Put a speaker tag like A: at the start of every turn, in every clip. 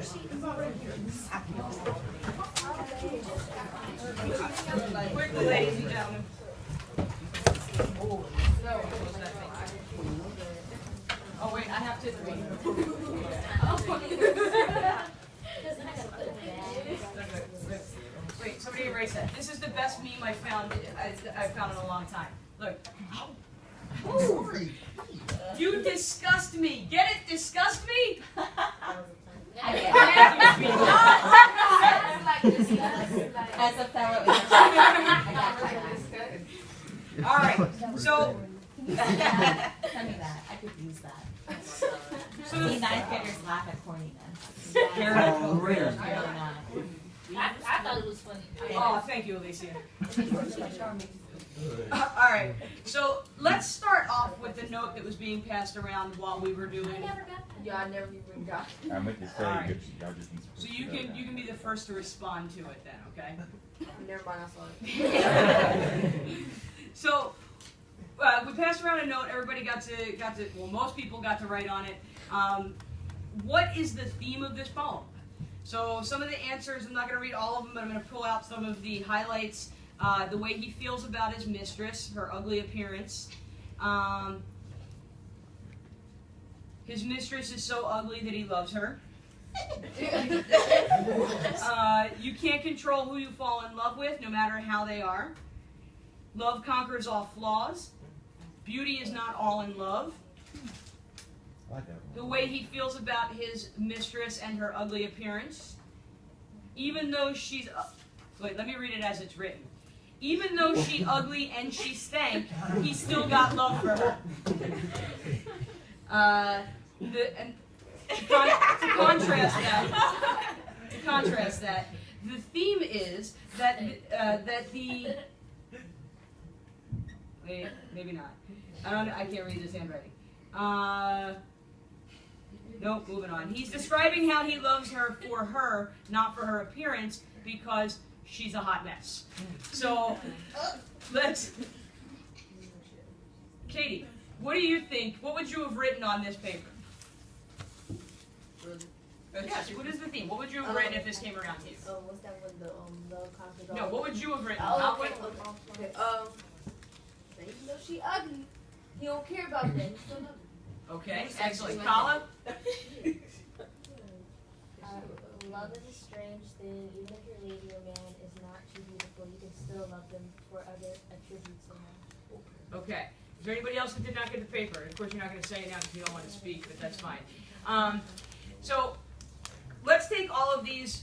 A: your seat. It's not right here.
B: Quickly, ladies and gentlemen. Oh wait, I have to read. Wait, somebody erase that. This is the best meme I've found in a long time. Look. You disgust me. Get it? Disgust me?
C: As a fellow.
B: All right. So.
C: Send me that. I could use that.
B: So
C: See, ninth graders laugh at corniness.
B: They're not
C: Really not.
D: I thought it was funny.
B: Oh, thank you, Alicia. All right. So let's start off with the note that was being passed around while we were doing.
D: I never got that.
E: Yeah, I never even got it.
F: I meant to say,
B: All right.
F: y'all just need to
B: So you can be the first to respond to it then, okay?
E: Never mind, I saw it.
B: So we passed around a note. Everybody got to. Well, most people got to write on it. What is the theme of this poem? So some of the answers, I'm not going to read all of them, but I'm going to pull out some of the highlights. The way he feels about his mistress, her ugly appearance. His mistress is so ugly that he loves her. You can't control who you fall in love with, no matter how they are. Love conquers all flaws. Beauty is not all in love.
F: I like that one.
B: The way he feels about his mistress and her ugly appearance. Even though she's... wait, let me read it as it's written. Even though she ugly and she stank, he still got love for her. To contrast that, the theme is that the wait, maybe not. I can't read this handwriting. Nope, moving on. He's describing how he loves her for her, not for her appearance, because she's a hot mess. So let's. Katie, what do you think? What would you have written on this paper? Yes, what is the theme? What would you have written if this came around to you?
E: Oh, what's that one? The love conquers all.
B: No, what would you have written?
E: Oh,
B: How
E: okay.
B: would-
E: Okay. Even though she ugly, he don't care about that. He still love her.
B: Okay, excellent. Kala?
D: Love is a strange thing. Even if your lady or man is not too beautiful, you can still love them for other attributes in them.
B: Okay. Is there anybody else that did not get the paper? And of course, you're not going to say it now because you don't want to speak, but that's fine. So let's take all of these,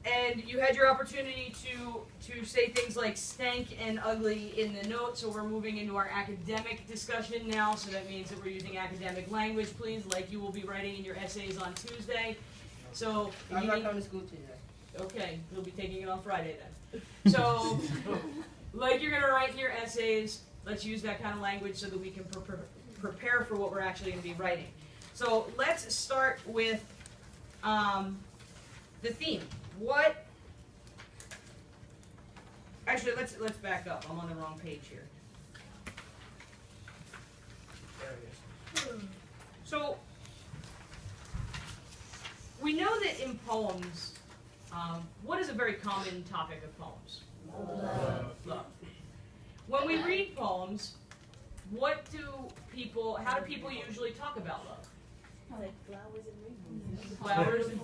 B: and you had your opportunity to say things like stank and ugly in the note, so we're moving into our academic discussion now, so that means that we're using academic language, please, like you will be writing in your essays on Tuesday. So
E: I'm not coming to school Tuesday.
B: okay, you'll be taking it on Friday then. So, like you're going to write in your essays, let's use that kind of language so that we can prepare for what we're actually going to be writing. So let's start with the theme. What? Actually, let's back up. I'm on the wrong page here.
A: There it is.
B: So we know that in poems, what is a very common topic of poems? Love. When we read poems, how do people usually talk about love?
E: Like flowers and rainbows.
B: Flowers and...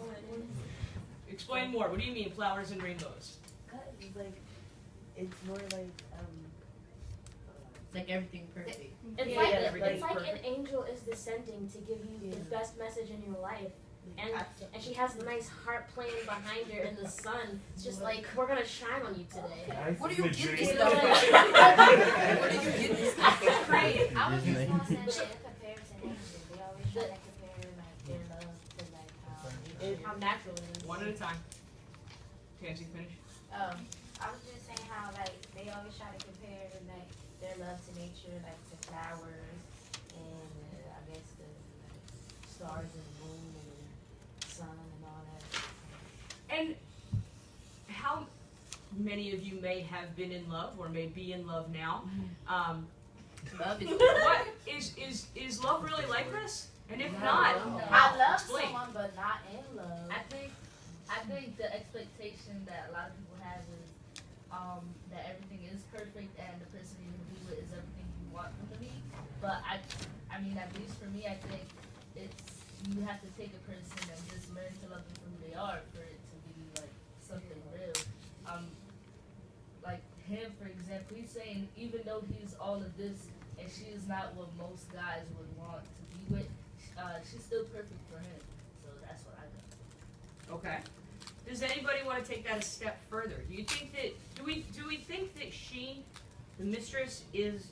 B: Explain more. What do you mean, flowers and rainbows?
E: It's more like
C: It's like everything perfect.
D: It's
E: Yeah,
D: like
E: yeah,
B: everything's
D: it's like
B: perfect.
D: an angel is descending to give you the best message in your life. And she has a nice heart playing behind her in the sun. It's just like, we're gonna shine on you today.
E: What do you get this
D: You
E: stuff
D: know,
E: from?
D: like-
E: Where do you get this stuff from?
D: Great.
G: I was just gonna say that in comparison, they always try to compare like their love to like
D: How natural it is.
B: One at a time. Tansy, finish.
G: I was just saying how like they always try to compare like their love to nature, like to flowers and I guess the stars and the moon and the sun and all that.
B: And how many of you may have been in love or may be in love now?
E: Love is
B: What is love really like this? And if not,
G: I love
B: explain.
G: someone but not in love.
D: I think
E: lot of people have is that everything is perfect and the person you're gonna be with is everything you want them to be. But I mean, at least for me, I think it's you have to take a person and just learn to love them for who they are for it to be like something real. Like him, for example, he's saying even though he's all of this and she is not what most guys would want to be with, she's still perfect for him. So that's what I got.
B: Okay. Does anybody want to take that a step further? Do you think that do we think that she, the mistress, is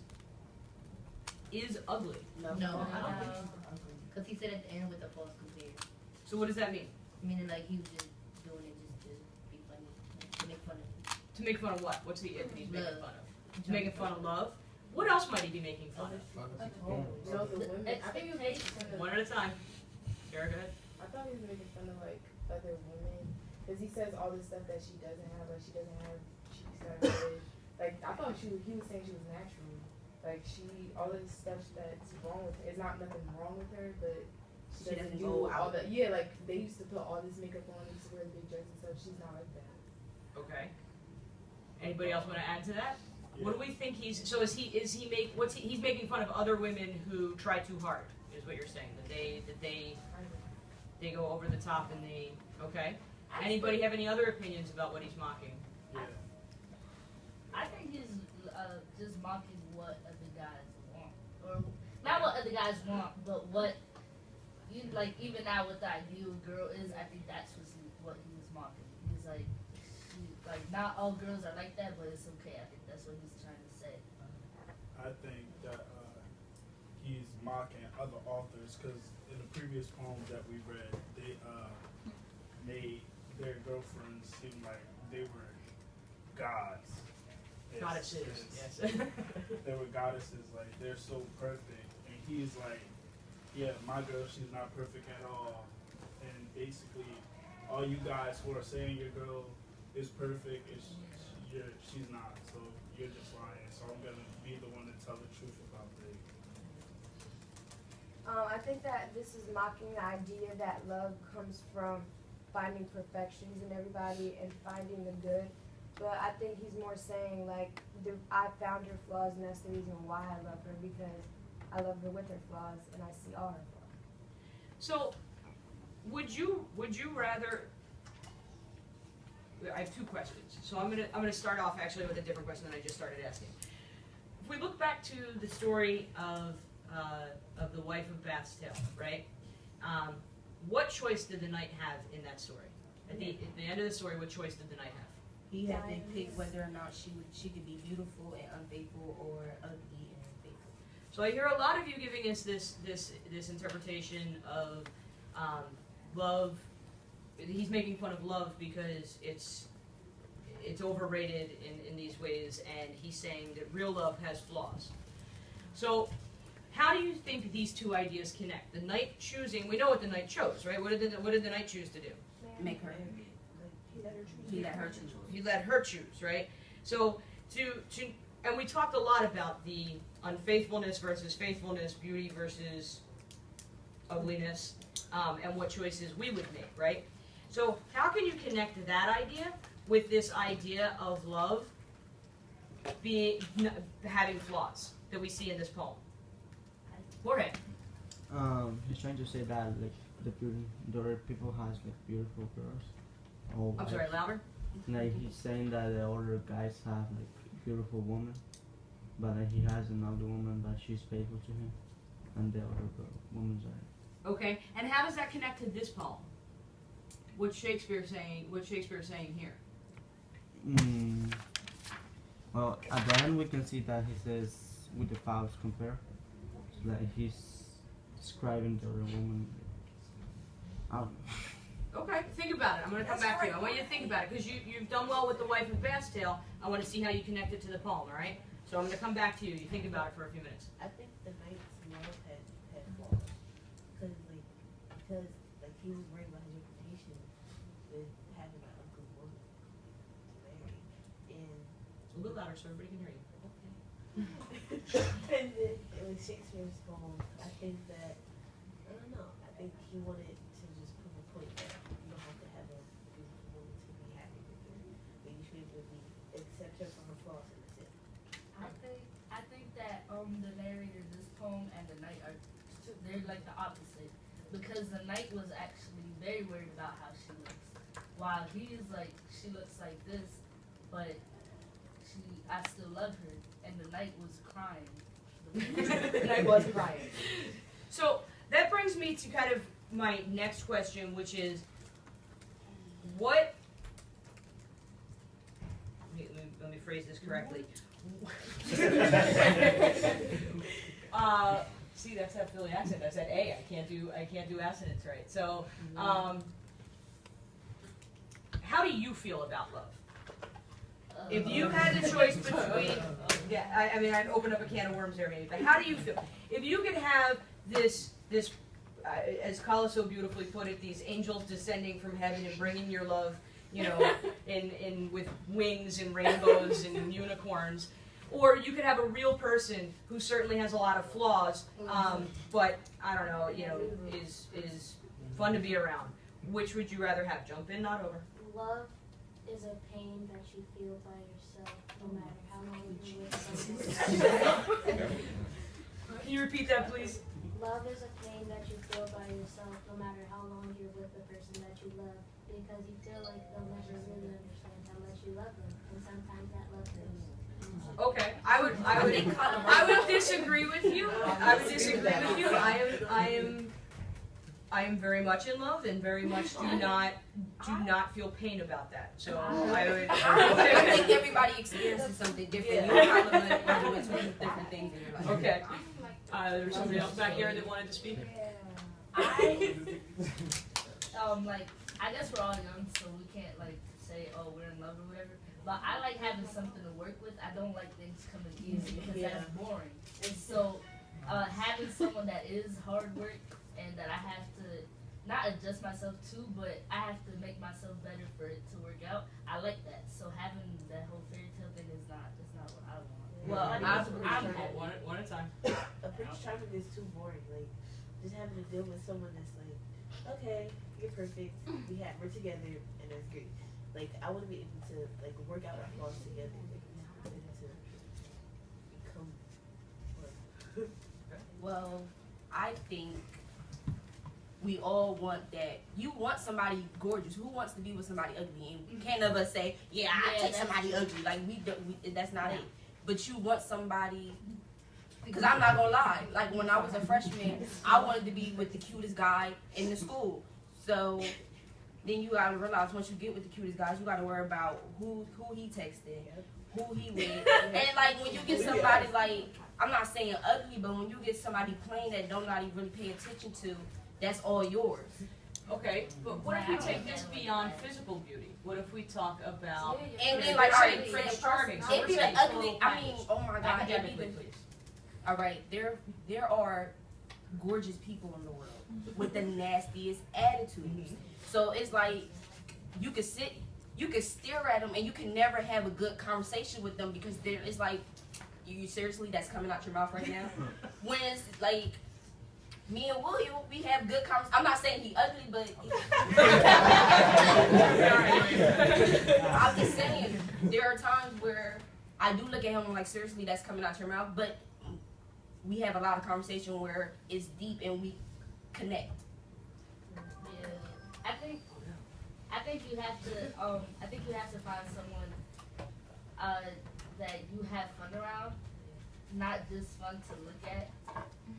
B: ugly?
C: No, I don't think she's ugly. Because he said at the end with the false compare.
B: So what does that mean?
C: Meaning like he was just doing it just to be funny, to make fun of it.
B: To make fun of what? What's the it that he's making
C: Love.
B: fun of? To making fun of love? What else might he be making fun of?
H: No, the women. I think he was making fun of.
B: One at a time. Sarah, go ahead.
H: I thought he was making fun of like other women, because he says all this stuff that she doesn't have, like she doesn't have cheeks that are good. Like I thought he was saying she was natural. Like all of this stuff that's wrong with her. It's not nothing wrong with her, but she doesn't do all the like they used to put all this makeup on, they used to wear big dresses and stuff. She's not like that.
B: Okay. Anybody else want to add to that? What do we think he's? So he's making fun of other women who try too hard? Is what you're saying? That they go over the top and they okay. Anybody have any other opinions about what he's mocking?
A: Yeah.
E: I think he's just mocking what other guys want, or not what other guys want, but what you like. Even now, what the ideal girl is, I think that's what he was mocking. He's like, not all girls are like that, but it's okay. I think that's what he's trying to say.
I: I think that he's mocking other authors because in the previous poems that we read, they made their girlfriends seem like they were gods.
B: Goddesses, yes.
I: They were goddesses, like they're so perfect. And he's like, yeah, my girl, she's not perfect at all. And basically, all you guys who are saying your girl is perfect, she's not. So you're just lying. So I'm gonna be the one to tell the truth about this.
J: I think that this is mocking the idea that love comes from finding perfections in everybody and finding the good. But I think he's more saying like, I found her flaws and that's the reason why I love her, because I love her with her flaws and I see all her flaws.
B: So, would you rather? I have two questions. So I'm gonna start off actually with a different question than I just started asking. If we look back to the story of the wife of Bath's tale, right? What choice did the knight have in that story? At the end of the story, what choice did the knight have?
C: He had to pick whether or not she could be beautiful and unfaithful or ugly and faithful.
B: So I hear a lot of you giving us this interpretation of love. He's making fun of love because it's overrated in these ways, and he's saying that real love has flaws. So how do you think these two ideas connect? The knight choosing, we know what the knight chose, right? What did the knight choose to do?
C: Make her. He let her choose.
B: He let her choose, right? So and we talked a lot about the unfaithfulness versus faithfulness, beauty versus ugliness, and what choices we would make, right? So how can you connect that idea with this idea of love having flaws that we see in this poem? Jorge.
K: He's trying to say that like the other people has like beautiful girls.
B: I'm sorry, louder?
K: Like he's saying that the older guys have like beautiful women, but he has an older woman, but she's faithful to him, and the other women's are.
B: Okay, and how does that connect to this poem? What's Shakespeare saying here?
K: Well, at the end we can see that he says with the false compare, like he's describing the other woman. I don't know.
B: Okay, think about it. I'm going to come back to you. I want you to think about it, because you've done well with the wife of Bath's tale. I want to see how you connect it to the poem, all right? So I'm going to come back to you. You think about it for a few minutes.
C: I think the knight's love had flaws. Because he was worried about his reputation with having an ugly woman to marry. And
B: A little louder so everybody can hear you.
C: and then with Shakespeare's poem, I think that, I don't know, I think he wanted to just prove a point that you don't have to have a beautiful woman to be happy with her.
E: the narrator of this poem and the knight are they're like the opposite, because the knight was actually very worried about how she looks, while he is like, she looks like this, but I still love her, and the knight was crying.
B: The knight was crying. So that brings me to kind of my next question, which is, what? Let me phrase this correctly. See, that's that Philly accent. I said A. I can't do assonance right. So, how do you feel about love? If you had the choice between, yeah, I mean, I'd open up a can of worms there maybe, but how do you feel? If you could have this, as Kala so beautifully put it, these angels descending from heaven and bringing your love, you know, in with wings and rainbows and unicorns, or you could have a real person who certainly has a lot of flaws, but I don't know, you know, is fun to be around. Which would you rather have? Jump in, not over.
D: Love is a pain that you feel by yourself, no matter how long you're with someone.
B: Can you repeat that, please?
D: Love is a pain that you feel by yourself, no matter how long you're with the person that you love, because you feel like they'll never really understand how much you love them, and sometimes that love hurts.
B: Okay, I would disagree with you. I would disagree with you. I am very much in love and very much do not feel pain about that. So I would.
L: I think everybody experiences something different. You probably are doing two different things in your life.
B: Okay. There was somebody else back here that wanted to speak.
E: Like, I guess we're all young, so we can't like say, oh, we're in love or whatever. But I like having something to work with. I don't like things coming easy because that's boring. And so, having someone that is hard work and that I have to not adjust myself to, but I have to make myself better for it to work out. I like that. So having that whole fairy tale thing is not what I want.
C: Well,
E: I'm
B: One at a time.
C: A Prince Charming is too boring. Like, just having to deal with someone that's like, okay, you're perfect, we're together, and that's great. Like, I want to be able to like work out our flaws together. Like, to become.
L: Well, I think we all want that. You want somebody gorgeous. Who wants to be with somebody ugly? And can't of us say, yeah, I take somebody ugly. Like that's not it. But you want somebody. Because I'm not gonna lie, like when I was a freshman, I wanted to be with the cutest guy in the school. So then you gotta realize once you get with the cutest guys, you gotta worry about who he texted, who he with, and like when you get somebody like, I'm not saying ugly, but when you get somebody plain that don't not even really pay attention to, that's all yours.
B: Okay, but what if we take this beyond physical beauty? What if we talk about
L: And then like, all right,
B: Prince Charming? So
L: it'd
B: we're
L: be the
B: saying
L: ugly.
B: total
L: I mean,
B: package.
L: oh my God, it'd be
B: Academically,
L: the.
B: please.
L: All right, there are gorgeous people in the world with the nastiest attitudes. So it's like you could stare at them and you can never have a good conversation with them because it's like, you seriously, that's coming out your mouth right now? When it's like, me and William, we have good conversations. I'm not saying he ugly, but I'm just saying, there are times where I do look at him like, seriously, that's coming out your mouth, but we have a lot of conversation where it's deep and we connect.
E: Yeah, I think you have to find someone that you have fun around, not just fun to look at.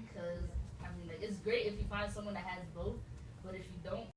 E: Because I mean, like, it's great if you find someone that has both, but if you don't,